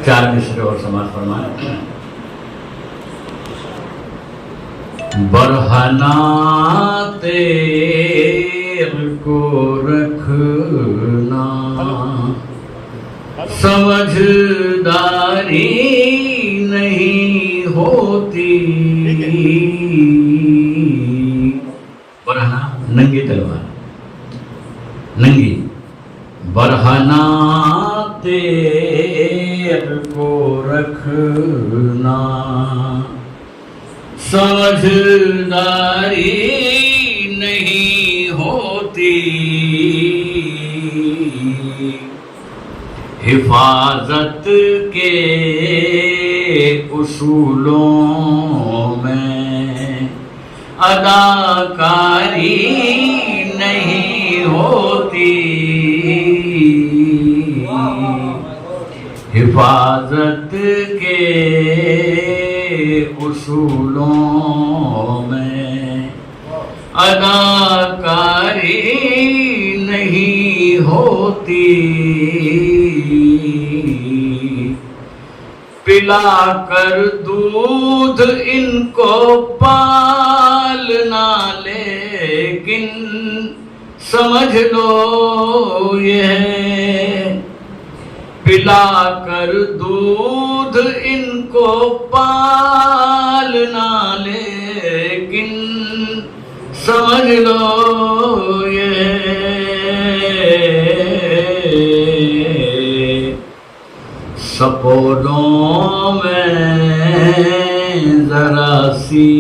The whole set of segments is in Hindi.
4 मिसरे और समाज फरमाए। बरहना तेर को रखना समझदारी नहीं होती। बरहना नंगी तलवार, नंगी। बरहना तेर को रखना समझदारी नहीं होती। हिफाजत के उसूलों में अदाकारी नहीं होती। हिफाजत के उसूलों में अदाकारी नहीं होती। पिलाकर दूध इनको पालना, लेकिन समझ लो यह पिलाकर दूध इनको पालना, लेकिन समझ लो ये सपोलों में जरा सी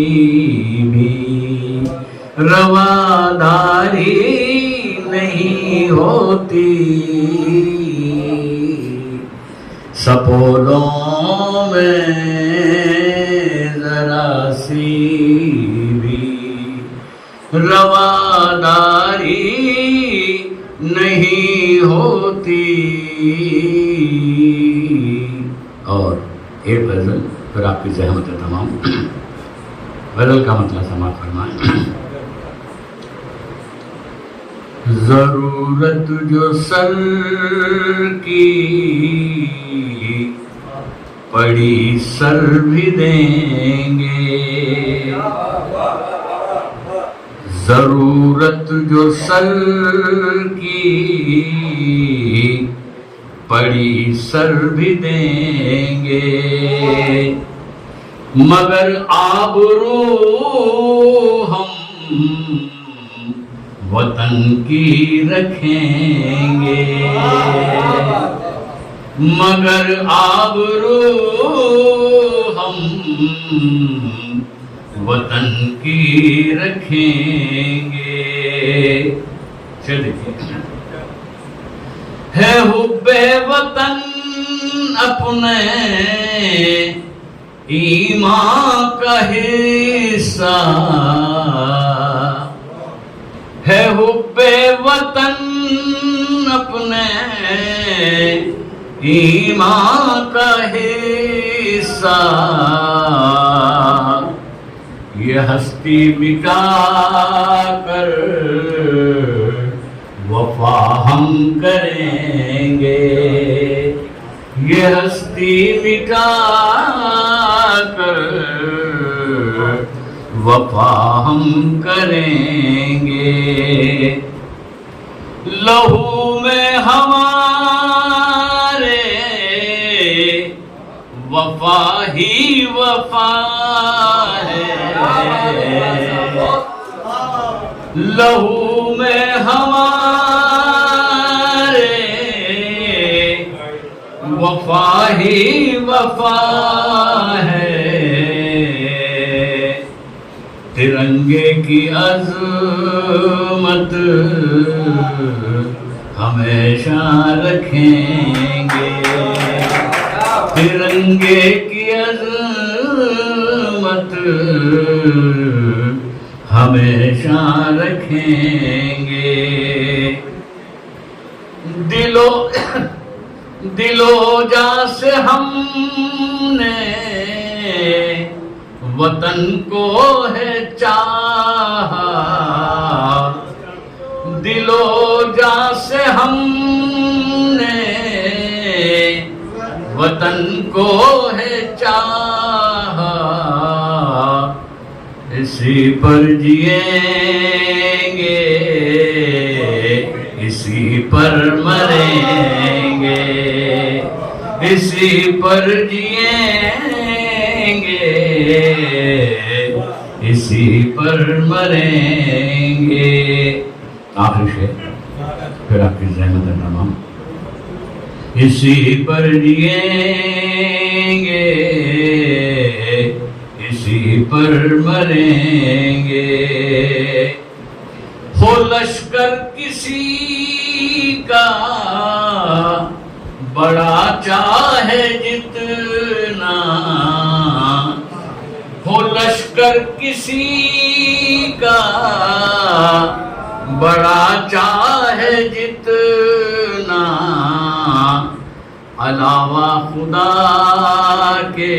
भी रवादारी नहीं होती। सपोलों में जरा सी भी रवादारी नहीं होती। और एक गजल फिर आपकी जहमत है तमाम। गजल का मतलब समाप्त फरमाएं। जरूरत जो सर की पड़ी सर भी देंगे। जरूरत जो सर की पड़ी सर भी देंगे, मगर आबरू हम वतन की रखेंगे। मगर आबरू हम वतन की रखेंगे। चलिए, है हुब्बे वतन अपने ईमान का हिस्सा, है हुब्बे वतन अपने ईमान का हिस्सा। ये हस्ती मिटा कर वफा हम करेंगे। ये हस्ती मिटा कर वफा हम करेंगे। लहू में हमारे वफा ही वफा है। लहू में हमारे वफा ही वफा है। तिरंगे की अज़मत हमेशा रखेंगे। तिरंगे की अज़मत हमेशा रखेंगे। दिलो जा से हमने वतन को है चाहा। दिलो जा से हमने वतन को है चाहा, इसी पर जिएंगे, इसी पर मरेंगे, इसी पर जिएंगे, इसी पर मरेंगे। आखिर शेर फिर आपकी ज़हमत तमाम। इसी पर जिएंगे, इसी पर मरेंगे। हो लश्कर किसी का बड़ा चाहे जितना, हो लश्कर किसी का बड़ा चाहे जितना, अलावा खुदा के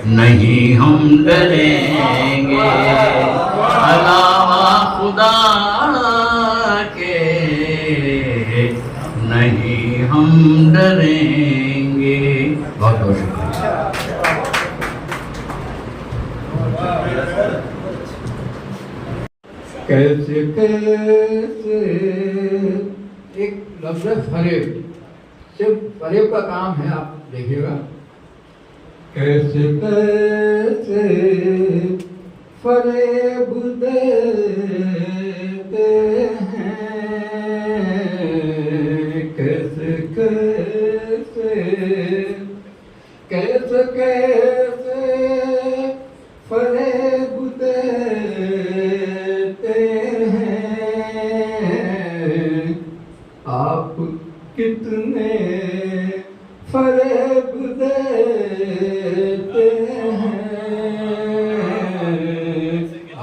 नहीं हम डरेंगे, अलावा खुदा के नहीं हम डरेंगे। बहुत बहुत शुक्रिया। कैसे कैसे एक लफ्ज़ फरेब, सिर्फ फरेब का काम है, आप देखिएगा। कैसे कैसे फरेब देते हैं, कैसे कैसे कैसे कैसे फरेब देते हैं। आप कितने फरेब देते हैं,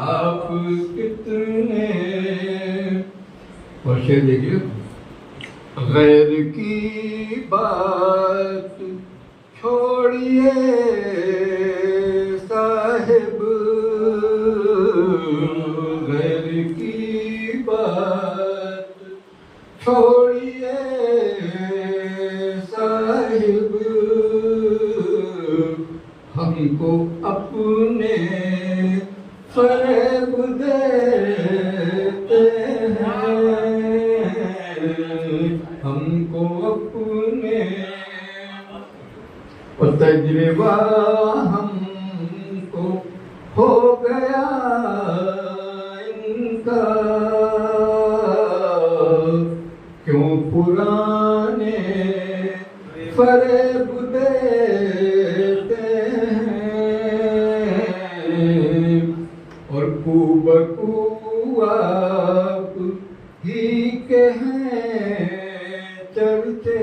आप कितने। और शेर देखिए, गैर की बात छोड़िए साहिब, गैर की बात छोड़िए साहिब, हमको अपने फरेब देते हैं, हमको अपने। और तजर्बा हमको हो गया इनका, क्यों पुराने फरेब देते हैं। और कुबकू आप ही के हैं चलते,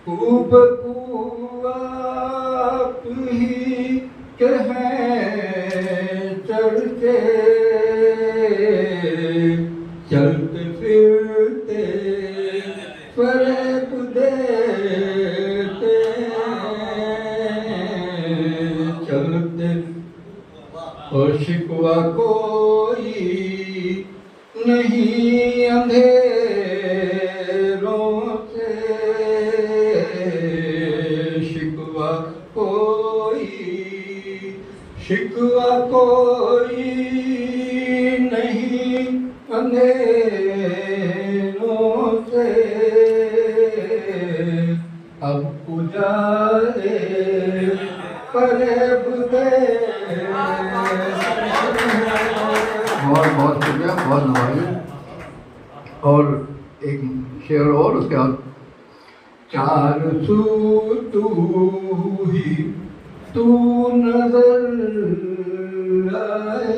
कुबकू आप ही के हैं चलते, चलते फिरते फरेब देते हैं, चलते। और शिकवा कोई नहीं अंधेरों से, शिकवा कोई नहीं अंधेरों से। अब उजाले फरेब दे। बहुत बहुत शुक्रिया, बहुत नवाजी। और एक शेर और उसके बाद। चार सू तू ही तू नजर आए,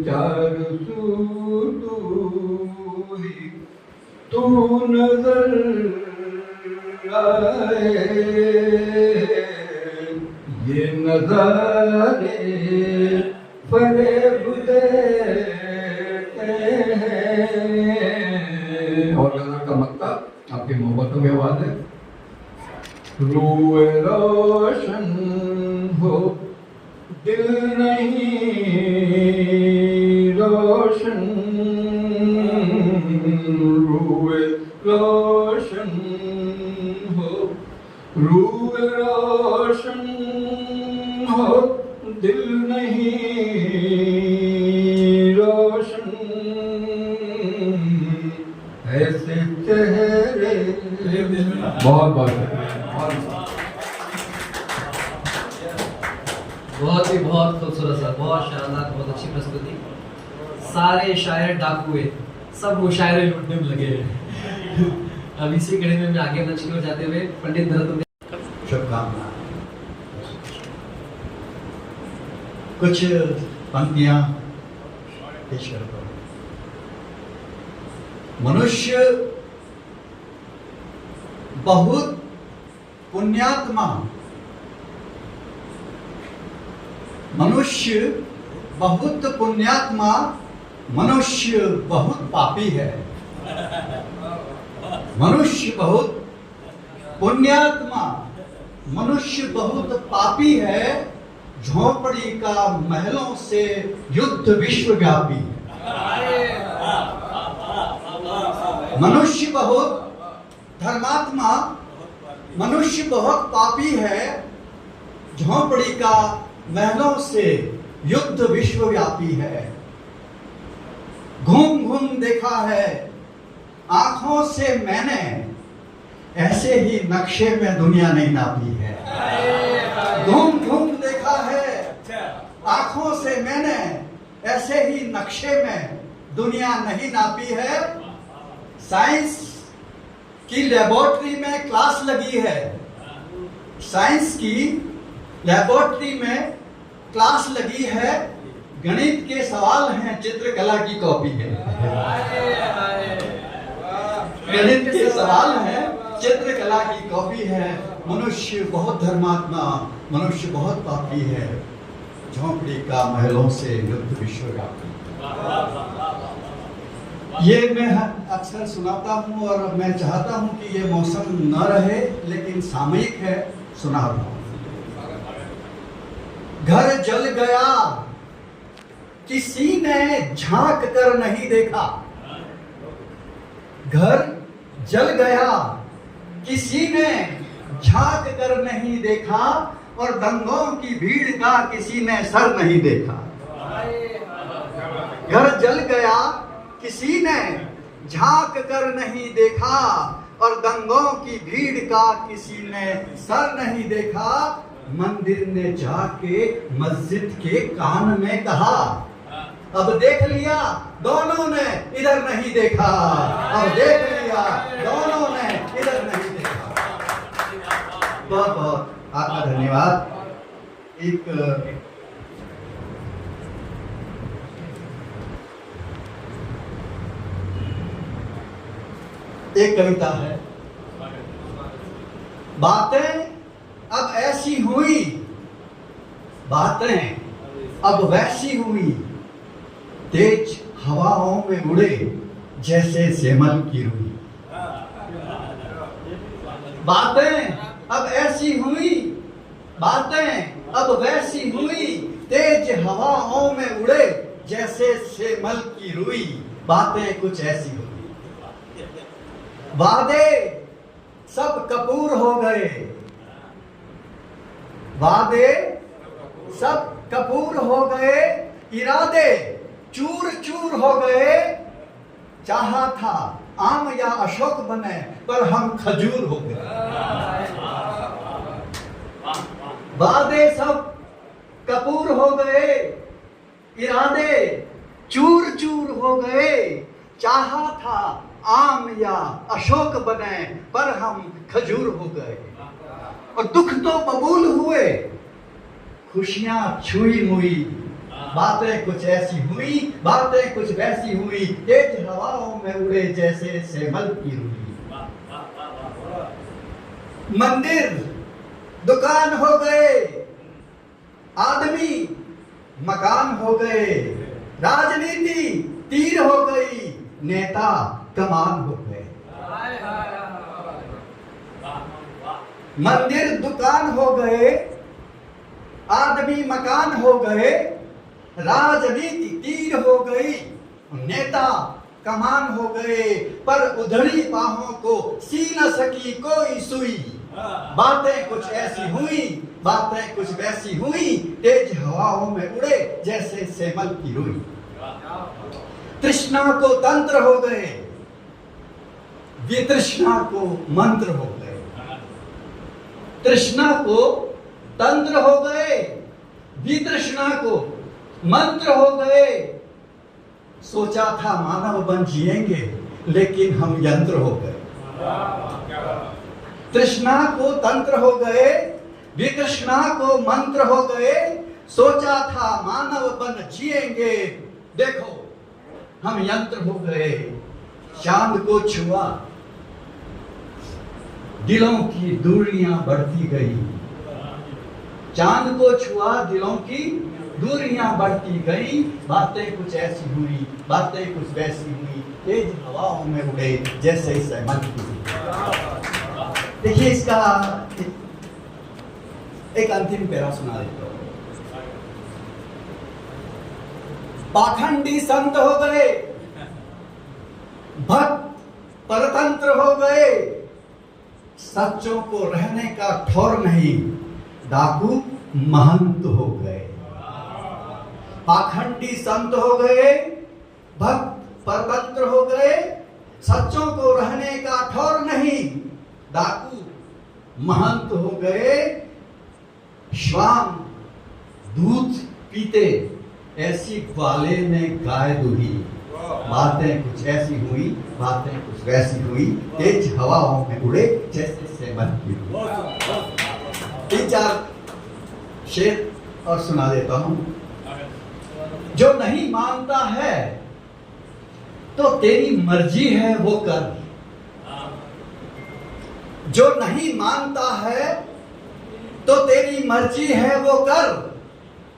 चार सू तू ही तू नजर आए, ये नजारे फरेब देते हैं। और का मक्ता आपकी मोहब्बतों के बाद है। रूए रोशन हो दिल नहीं रो रोशन रूए रोशन हो, रूए रोशन हो, दिल नहीं रोशन ऐसे चेहरे। बहुत बहुत बहुत ही बहुत खूबसूरत सर, बहुत शानदार, बहुत अच्छी प्रस्तुति। सारे शायर डाकू है, सब मुशायरे लूटने में लगे हैं। अब इसी कड़ी में मैं आगे मंच की ओर जाते हुए पंडित भरत शुभकामनाएं। कुछ पंक्तियां पेश करता हूं। मनुष्य बहुत पुण्यात्मा, मनुष्य बहुत पुण्यात्मा, मनुष्य बहुत पापी है। मनुष्य बहुत पुण्यात्मा, मनुष्य बहुत पापी है, झोपड़ी का महलों से युद्ध विश्वव्यापी। मनुष्य बहुत धर्मात्मा, मनुष्य बहुत पापी है, झोपड़ी का महलों से युद्ध विश्वव्यापी है। घूम घूम देखा है आंखों से मैंने, ऐसे ही नक्शे में दुनिया नहीं नापी है। घूम घूम देखा है आंखों से मैंने, ऐसे ही नक्शे में दुनिया नहीं नापी है। साइंस की लेबोरेटरी में क्लास लगी है, साइंस की लेबोरेटरी में क्लास लगी है, गणित के सवाल हैं, चित्रकला की कॉपी है। गणित के सवाल हैं, चित्रकला की कॉपी है। मनुष्य बहुत धर्मात्मा, मनुष्य बहुत पापी है, झोंपड़ी का महलों से युद्ध विश्वव्यापी। ये मैं अक्सर सुनाता हूँ और मैं चाहता हूँ कि ये मौसम न रहे, लेकिन सामयिक है, सुनाता हूँ। घर जल गया किसी ने झांक कर नहीं देखा, घर जल गया किसी ने झांक कर नहीं देखा, और दंगों की भीड़ का किसी ने सर नहीं देखा। घर जल गया किसी ने झांक कर नहीं देखा, और दंगों की भीड़ का किसी ने सर नहीं देखा। मंदिर ने जाके मस्जिद के कान में कहा, अब देख लिया दोनों ने इधर नहीं देखा, अब देख लिया दोनों ने इधर नहीं देखा। बहुत बहुत आपका धन्यवाद। एक कविता है। बातें अब ऐसी हुई, बातें अब वैसी हुई, तेज हवाओं में उड़े जैसे सेमल की रुई। बातें अब ऐसी हुई, बातें अब वैसी हुई, तेज हवाओं में उड़े जैसे सेमल की रुई। बातें कुछ ऐसी हुई, वादे सब कपूर हो गए, वादे सब कपूर हो गए, इरादे चूर चूर हो गए। चाहा था आम या अशोक बने, पर हम खजूर हो गए। वादे सब कपूर हो गए, इरादे चूर चूर हो गए। चाहा था आम या अशोक बने, पर हम खजूर हो गए। और दुख तो कबूल हुए, खुशियां छुई मुई। बातें कुछ ऐसी हुई, बातें कुछ वैसी हुई, तेज हवाओं में उड़े जैसे सेमल की रुई। मंदिर दुकान हो गए, आदमी मकान हो गए। राजनीति तीर हो गई, नेता कमान हो गए। मंदिर दुकान हो गए, आदमी मकान हो गए। राजनीति तीर हो गई, नेता कमान हो गए, पर उधड़ी बाहों को सी न सकी कोई सुई। बातें कुछ ऐसी हुई, बातें कुछ वैसी हुई, तेज हवाओं में उड़े जैसे सेमल की रुई। तृष्णा को तंत्र हो गए, वितृष्णा को मंत्र हो गए। तृष्णा को तंत्र हो गए, वितृष्णा को मंत्र हो गए। सोचा था मानव बन जिएंगे, लेकिन हम यंत्र हो गए। तृष्णा को तंत्र हो गए, वितृष्णा को मंत्र हो गए। सोचा था मानव बन जिएंगे, देखो हम यंत्र हो गए। चांद को छुआ, दिलों की दूरियां बढ़ती गई। चांद को छुआ, दिलों की दूरियां बढ़ती गई। बातें कुछ ऐसी हुई, बातें कुछ वैसी हुई, तेज हवाओं में उड़े जैसे सेमल की रुई। देखिए इसका एक अंतिम पैरा सुना देता हूं। पाखंडी संत हो गए, भक्त परतंत्र हो गए। सच्चों को रहने का ठौर नहीं, डाकू महंत हो गए। पाखंडी संत हो गए, भक्त परतंत्र हो गए। सच्चों को रहने का ठौर नहीं, डाकू महंत हो गए। श्वान दूध पीते, ऐसी ग्वाले ने गाय दुही। बातें कुछ ऐसी हुई, बातें कुछ वैसी हुई, तेज हवाओं में उड़े जैसे सेमल की रुई। 3-4 शेर और सुना देता हूं। जो नहीं मानता है तो तेरी मर्जी है वो कर। जो नहीं मानता है तो तेरी मर्जी है वो कर,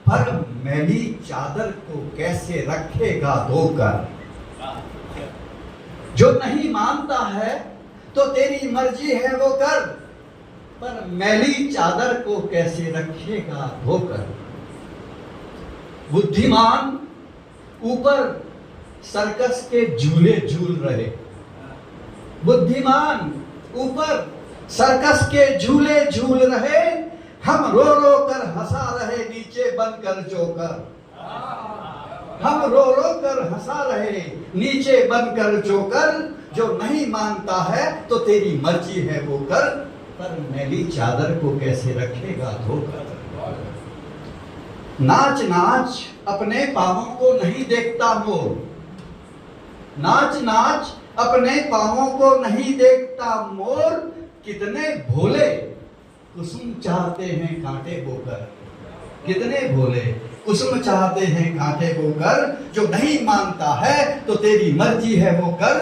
पर मैली चादर को कैसे रखेगा धोकर। जो नहीं मानता है तो तेरी मर्जी है वो कर, पर मैली चादर को कैसे रखेगा धोकर। बुद्धिमान ऊपर सर्कस के झूले झूल रहे। बुद्धिमान ऊपर सर्कस के झूले झूल रहे। हम रो रो कर हंसा रहे नीचे बनकर जोकर। हम रो रो कर हंसा रहे नीचे बनकर जोकर। जो नहीं मानता है तो तेरी मर्जी है वो कर, पर मैली चादर को कैसे रखेगा धोकर। नाच नाच अपने पांवों को नहीं देखता मोर। नाच नाच अपने पांवों को नहीं देखता मोर। कितने भोले कुसुम चाहते हैं कांटे बोकर। कितने भोले कुसुम चाहते हैं कांटे बोकर। जो नहीं मानता है तो तेरी मर्जी है वो कर,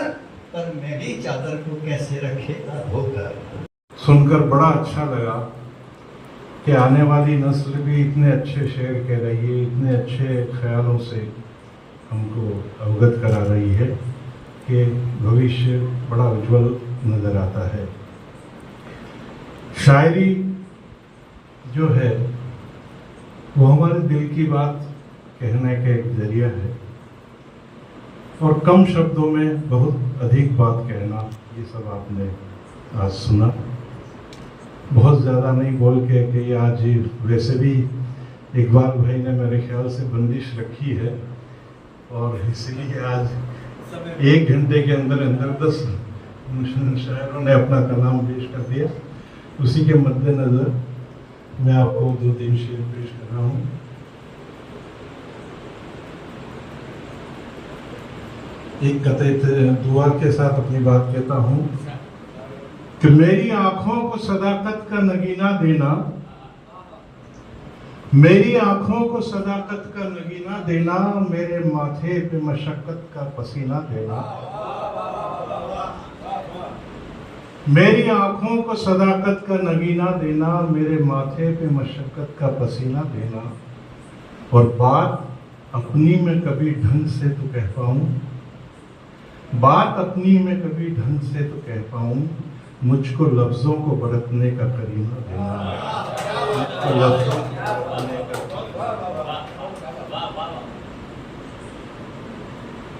पर मैली चादर को कैसे रखेगा धोकर। सुनकर बड़ा अच्छा लगा कि आने वाली नस्ल भी इतने अच्छे शेर कह रही है, इतने अच्छे ख्यालों से हमको अवगत करा रही है कि भविष्य बड़ा उज्जवल नज़र आता है। शायरी जो है वो हमारे दिल की बात कहने का एक जरिया है, और कम शब्दों में बहुत अधिक बात कहना, ये सब आपने आज सुना। बहुत ज़्यादा नहीं बोल के कि आज वैसे भी इकबाल भाई ने मेरे ख्याल से बंदिश रखी है, और इसलिए आज 1 घंटे के अंदर अंदर 10 शायरों ने अपना कलाम पेश कर दिया। उसी के मद्देनज़र मैं आपको 2-3 शेर पेश कर रहा हूँ। एक कतईत दुआ के साथ अपनी बात कहता हूँ कि मेरी आंखों को सदाकत का नगीना देना, मेरी आंखों को सदाकत का नगीना देना, मेरे माथे पे मशक्कत का पसीना देना। मेरी आंखों को सदाकत का नगीना देना, मेरे माथे पे मशक्कत का पसीना देना। और बात अपनी में कभी ढंग से तो कह पाऊं, बात अपनी में कभी ढंग से तो कह पाऊं, मुझको लफ्जों को बरतने का करीना देना। मुझको लफ्जों को बरतने का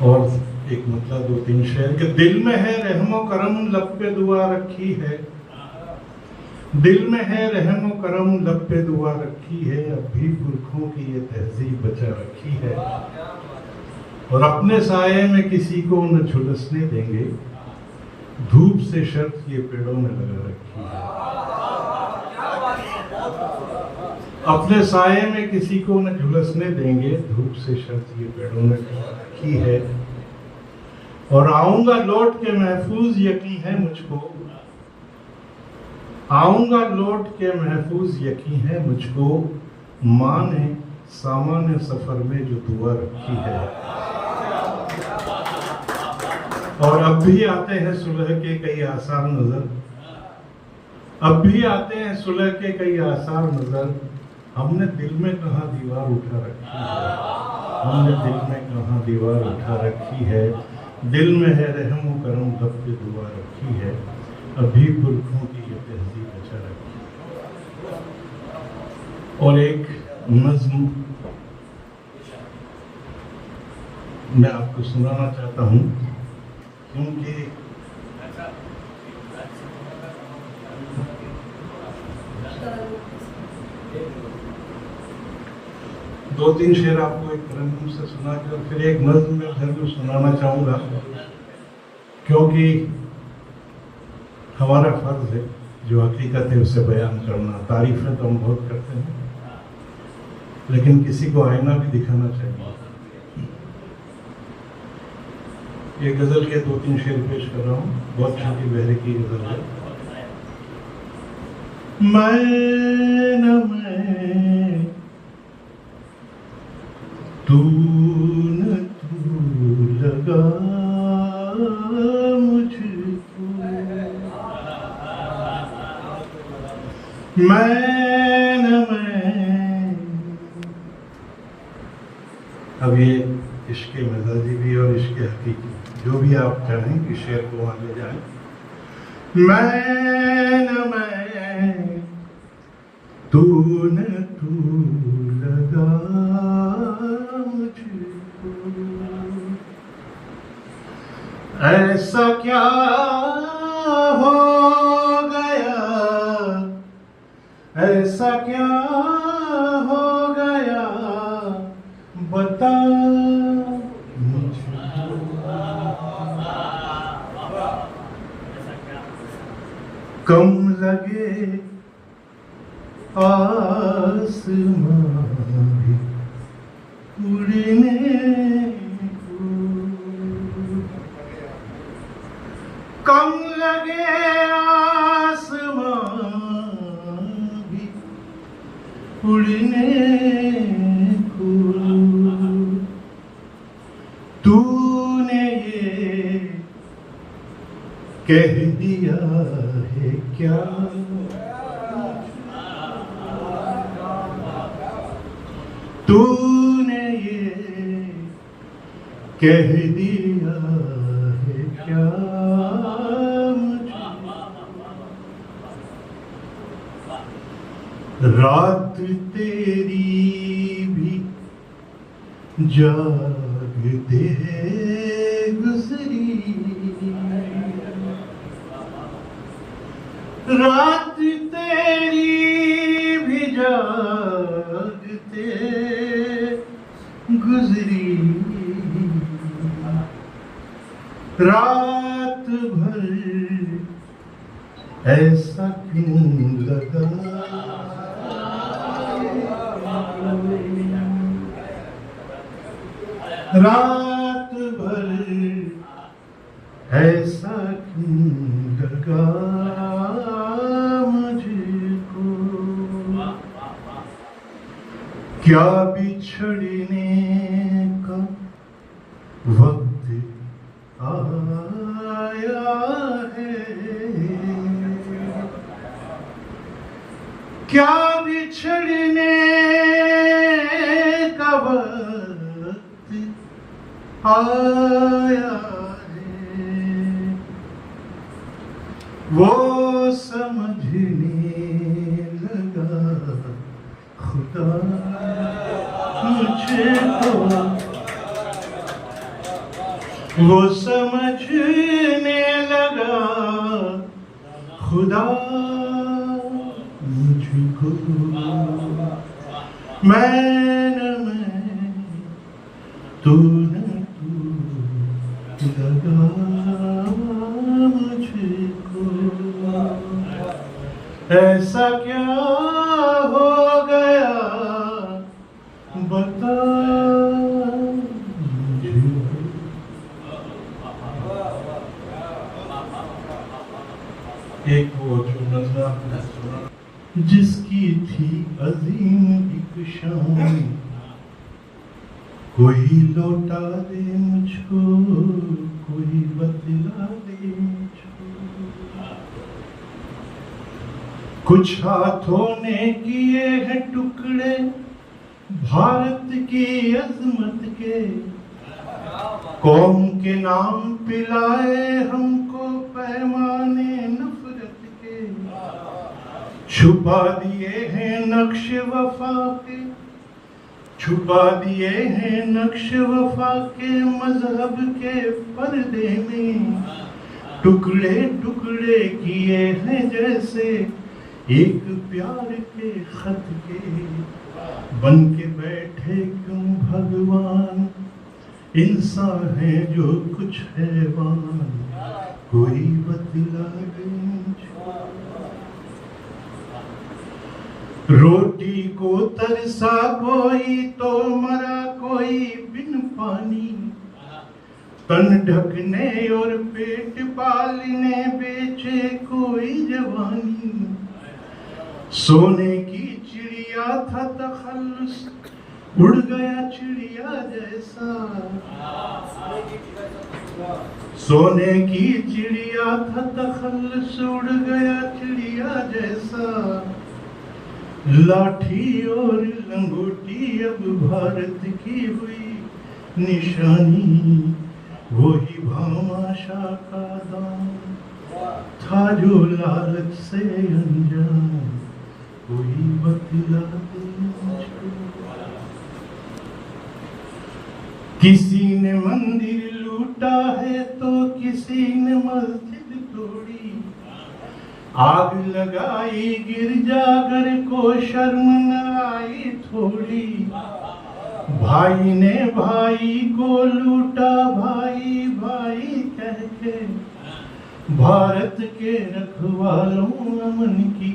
और एक मतलब 2-3 शेर के दिल में है रहमो करम लब पे दुआ रखी है, दिल में है रहमो करम लब पे दुआ रखी है, अब भी पुरखों की ये तहजीब बचा रखी है, और अपने साये में किसी को न झुलसने देंगे, धूप से शर्त ये पेड़ों में लगा रखी है। अपने साये में किसी को न झुलसने देंगे, धूप से शर्त ये पेड़ों में लगा रखी है, और आऊंगा लौट के महफूज यकीन है मुझको, आऊंगा लौट के महफूज यकीन है मुझको, माँ ने सामान्य सफर में जो दुआ रखी है। और अब भी आते हैं सुलह के कई आसार नजर, अब भी आते हैं सुलह के कई आसार नजर, हमने दिल में कहाँ दीवार उठा रखी है, हमने दिल में कहाँ दीवार उठा रखी है, दिल में है रहम करम लब पे दुआ रखी है, अभी पुरखों की ये तहजीब बचा रखी है। और एक नज्म मैं आपको सुनाना चाहता हूँ, क्योंकि दो तीन शेर आपको एक तरन्नुम से सुना के और फिर एक नज्म में जरूर सुनाना चाहूँगा, क्योंकि हमारा फर्ज है जो हकीकत है उसे बयान करना। तारीफें तो हम बहुत करते हैं, लेकिन किसी को आईना भी दिखाना चाहिए। ये गजल के 2-3 शेर पेश कर रहा हूँ, बहुत छोटी बहरे की गजल है। मैं न मैं, तू न तू लगा मुझको, मैं न मैं। अब ये इश्क मजाजी भी और इश्क हकीकी, जो भी आप चाहें कि शेर को वहां ले जाए। मैं न मैं, तू न तू लगा मुझको, ऐसा क्या हो गया, ऐसा क्या हो गया, बता कम लगे आसमां भी उड़ने को, कम लगे आसमां भी उड़ने को, तूने ये कह दिया है क्या, तूने ये कह दिया है क्या मुझे, रात तेरी भी जागते गुजरी, रात तेरी भी जागते गुजरी, रात भर ऐसा क्यों लगा, रात भर ऐसा क्यों लगा मुझको, क्या बिछड़ने का वक्त आया है, क्या बिछड़ने का वक्त आया है, वो समझने लगा खुदा मुझे तो, वो समझने लगा खुदा मुझको, मैं न मैं, तू न तू लगा मुझको। ऐसा क्या हो गया बता मुझे। एक वो जो नज़र आपने सुना, जिसकी थी अजीम एक शान, कोई लौटा दे मुझको, कोई बतला दे मुझको। कुछ हाथों ने किए हैं टुकड़े भारत की अजमत के, कौम के नाम पिलाए हमको पैमाने नफरत के। छुपा दिए हैं नक्श वफा के, छुपा दिए हैं नक्श वफा के मजहब के पर्दे में। टुकड़े टुकड़े किए हैं जैसे एक प्यार के खत के। बन के बैठे क्यों भगवान, इंसान है जो कुछ हैवान, कोई बतला दे मुझको। रोटी को तरसा कोई तो मरा कोई बिन पानी, तन ढकने और पेट पालने बेचे कोई जवानी। सोने की चिड़िया था तखल्लुस, उड़ गया चिड़िया जैसा। सोने की चिड़िया था तखल्लुस, उड़ गया चिड़िया जैसा। लाठी और लंगोटी अब भारत की हुई निशानी, वही भामाशाह का दाम था जो लालच से अनजान, कोई बतला दे मुझको। किसी ने मंदिर लूटा है तो किसी ने मस्जिद तोड़ी, आग लगाई गिरजाघर को शर्म न आई थोड़ी। भाई ने भाई को लूटा भाई भाई कह के, भारत के रखवालों अमन की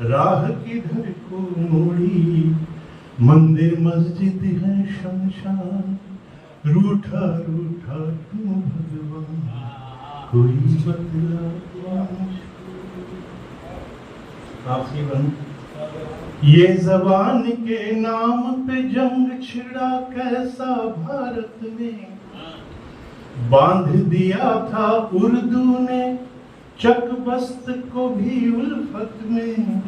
राह किधर को मोड़ी। मंदिर मस्जिद है शमशान, रूठा रूठा क्यों भगवान, कोई बतला दे मुझको। ये जबान के नाम पे जंग छिड़ा कैसा भारत में, बांध दिया था उर्दू ने चक बस्त को भी उल्फत में।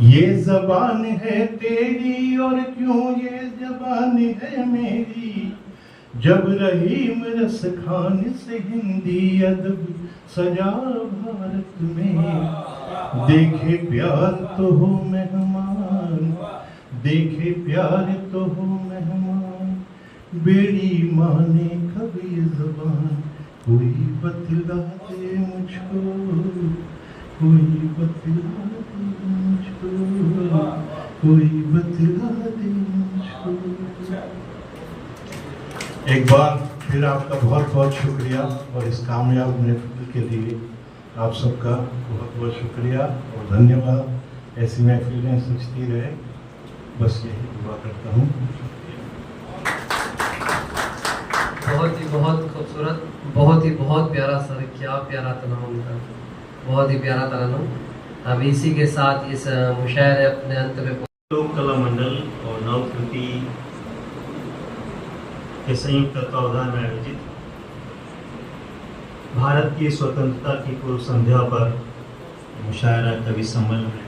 ये जबान है तेरी और क्यों ये जबान है मेरी, जब रहीम रस खान से हिंदी अदब सजा भारत में। देखे प्यार तो हो मेहमान, देखे प्यार तो हो मेहमान, बेड़ी माने कब ये जबान, कोई बतला दे मुझको, कोई बतला दे मुझको, कोई बतला दे मुझको। एक बार फिर आपका बहुत बहुत शुक्रिया और इस कामयाब महफिल के लिए आप सबका बहुत बहुत शुक्रिया और धन्यवाद। ऐसी महफिलें सजती रहे, बस यही दुआ करता हूँ। बहुत खूबसूरत, बहुत प्यारा सर, क्या प्यारा तरानूम था, बहुत ही प्यारा तरानूम। अब इसी के साथ इस मुशायरे अपने अंत में लोक कला मंडल और नवकृति के संयुक्त तत्वावधान में आयोजित भारत की स्वतंत्रता की पूर्व संध्या पर मुशायरा कवि सम्मेलन में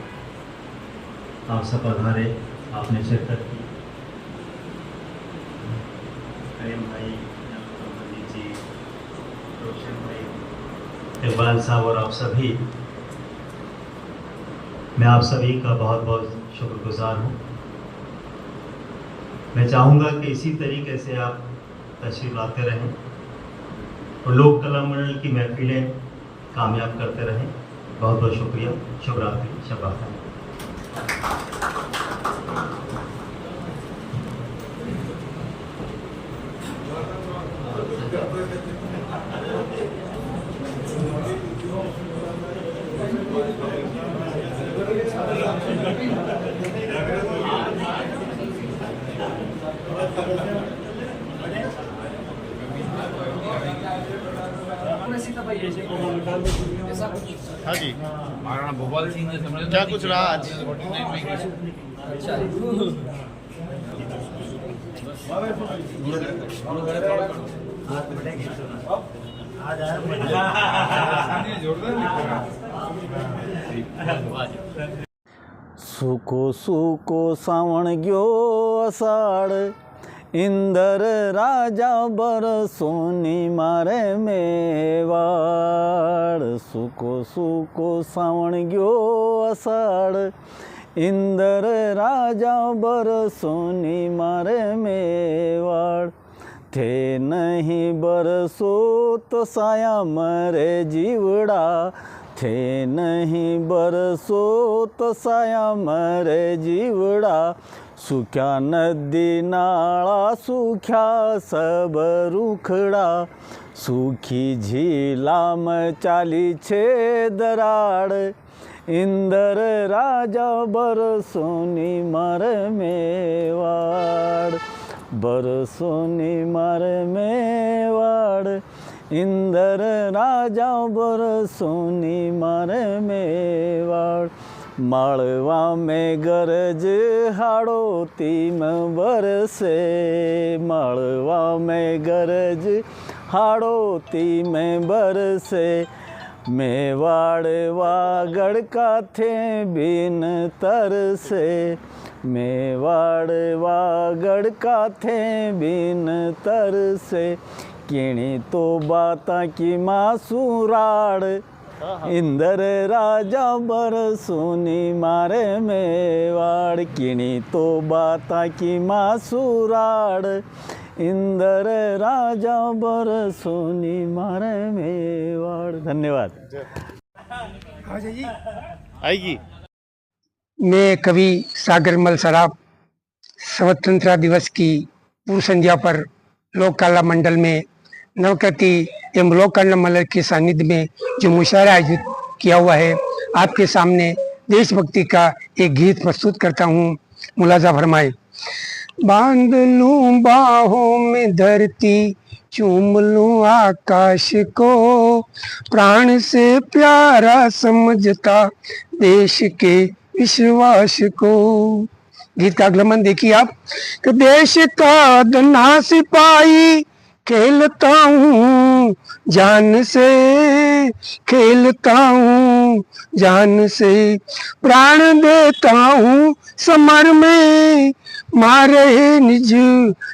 आप सब पधारे, आपने शिरकत की। करीम भाई, जी, रोशन भाई, इकबाल साहब और आप सभी, मैं आप सभी का बहुत बहुत शुक्रगुजार हूँ। मैं चाहूँगा कि इसी तरीके से आप तशरीफ लाते रहें और लोक कला मंडल की महफिलें कामयाब करते रहें। बहुत बहुत शुक्रिया। शुभ रात्रि, शब रात्रि। हाँ जी, क्या कुछ रहा आज? सूको सूको सावण गयो अषाढ़, इंदर राजा बरसोनी मारे मेवाड़। सूको सूको सावण गयो अषाढ़, इंदर राजा बरसोनी मारे मेवाड़। थे नहीं बरसो तो साया मरे जीवड़ा, थे नहीं बरसो तो साया मरे जीवड़ा। सूख्या नदी नाला सूख्या सब रूखड़ा, सूखी झीला में चाली छे दराड़। इंदर राजा बरसोनी मार मेवाड़, बरसोनी मार मेवाड़। इंदर राजा बरसोनी मार मेवाड़। माळवा में गरज हाड़ोती में बरसे, माळवा में गरज हाड़ोती में बरसे। मेवाड़ वागड़ का थे बिन तरसे, मेवाड़ वागड़ का थे बिन तरसे। किणी तो बाता की मासूराड़, इंदर राजा बरसोनी मारे मेवाड़। किणी तो बाता की मासूराड़, इंदर राजा बरसोनी मारे मेवाड़। धन्यवाद। आएगी। मैं कवि सागरमल सराफ स्वतंत्रता दिवस की पूर्व संध्या पर लोक कला मंडल में नवकृति एवं लोक कला मंडल के सानिध्य में जो मुशायरा आयोजित किया हुआ है, आपके सामने देशभक्ति का एक गीत प्रस्तुत करता हूँ। मुलाजा फरमाए। बांध लूं बाहों में धरती, चूम लूं आकाश को, प्राण से प्यारा समझता देश के विश्वास को। गीत का अगला मन देखिए आप कि देश का धना सिपाही खेलता हूँ जान से, खेलता हूँ जान से, प्राण देता हूँ समर में, मारे निज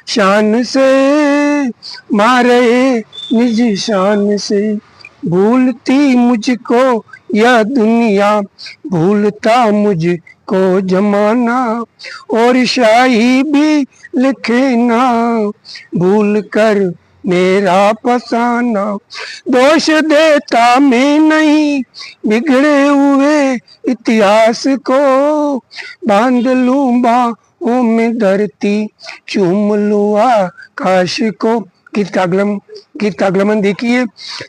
शान से, मारे निज शान से। भूलती मुझको यह दुनिया, भूलता मुझको जमाना, और शाही भी लिखे ना भूल कर मेरा फसाना। दोष देता मैं नहीं बिगड़े हुए इतिहास को, बांध लूं बाहों में धरती, चूम लूं आकाश को। गीत का अगलमन देखिए।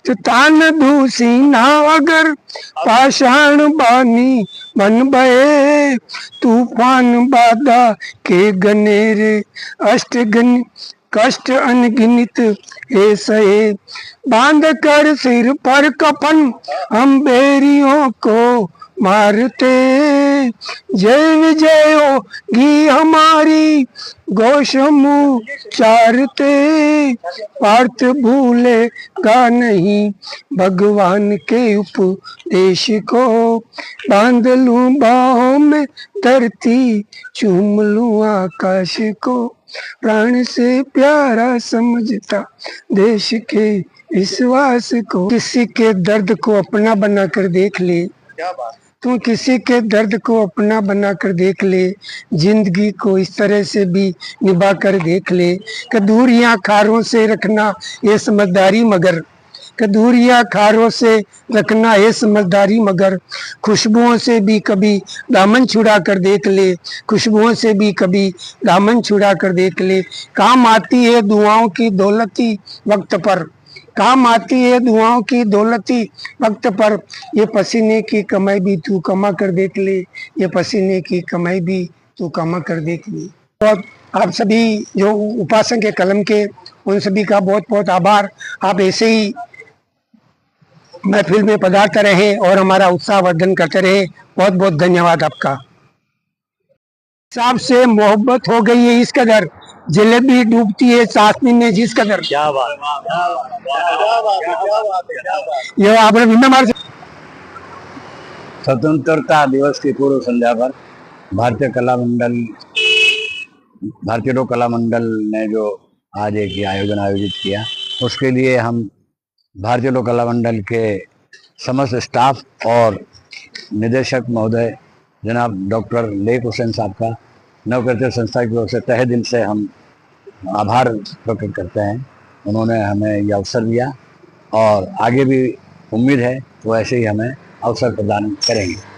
तो तान दूसी ना अगर पाषाण बानी बन बहे, तूफान बाधा के गनेरे अष्टगन कष्ट अनगिनित हे सहे। बांध कर सिर पर कफन हम बेरियों को मारते, जय विजय होगी हमारी घोषमु चारते। पार्थ भूलेगा नहीं भगवान के उपदेश को, बांध लूं बाहों में धरती, चूम लूं आकाश को, प्राण से प्यारा समझता देश के विश्वास को। किसी के दर्द को अपना बनाकर देख ले, तू किसी के दर्द को अपना बनाकर देख ले, जिंदगी को इस तरह से भी निभा कर देख ले कि दूरियां खारों से रखना ये समझदारी, मगर कदूरिया खारों से रखना है समझदारी, मगर खुशबुओं से भी कभी दामन छुड़ा कर देख ले, खुशबुओं से भी कभी दामन छुड़ा कर देख ले। काम आती है दुआओं की दौलती वक्त पर, काम आती है दुआओं की दौलती वक्त पर, ये पसीने की कमाई भी तू कमा कर देख ले, ये पसीने की कमाई भी तू कमा कर देख ले। और आप सभी जो उपासक के कलम के, उन सभी का बहुत बहुत आभार। आप ऐसे ही महफिल में पधारते रहे और हमारा उत्साह वर्धन करते रहे। बहुत बहुत धन्यवाद आपका। साहब से मोहब्बत हो गई है इस कदर, जलेबी डूबती है चाशनी में जिस कदर। क्या बात, ये आपने बीमार स्वतंत्रता दिवस की पूर्व संध्या पर भारतीय लोक कला मंडल ने जो आज एक आयोजन आयोजित किया, उसके लिए हम भारतीय लोक कला मंडल के समस्त स्टाफ और निदेशक महोदय जनाब डॉक्टर लेक हुसैन साहब का नवकृत्य संस्था की ओर से तहे दिल से हम आभार प्रकट करते हैं। उन्होंने हमें यह अवसर दिया और आगे भी उम्मीद है वो ऐसे ही हमें अवसर प्रदान करेंगे।